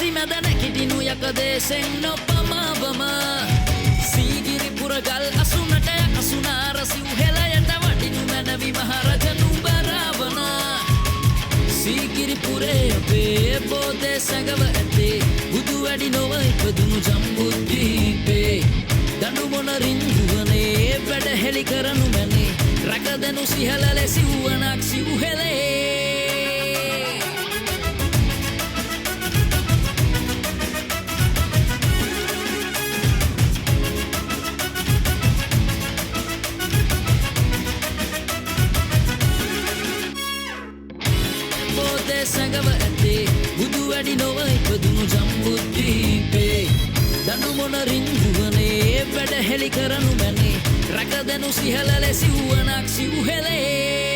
මැද නැකිටිනු යකදේශෙන් නොපමාවම සීගිරිපුර ගල් අසුනට අසුනාර සිව්හෙලයට වටිනු මැනවි මහරජනු බරාවන සීගිරිපුරේ අපේ බෝධේ සැඟව ඇතේ බුදු වැඩි නොව ඉපදුණු ජම්බුද්වීපේ දඬු මොන රිංගුවනේ වැඩ හෙළි කරනු මැනේ රැකදෙනු සිහල ලෙසිව්වනක් සිව්හෙලේ සැඟව ඇතේ බුදු වැඩි නොව ඉපදුණු ජම්බුද්වීපේ දඬු මොන රිංගුවනේ වැඩ හෙළි කරනු මැනේ රැකදෙනු සිහල ලෙසිව්වනක් සිව්හෙලේ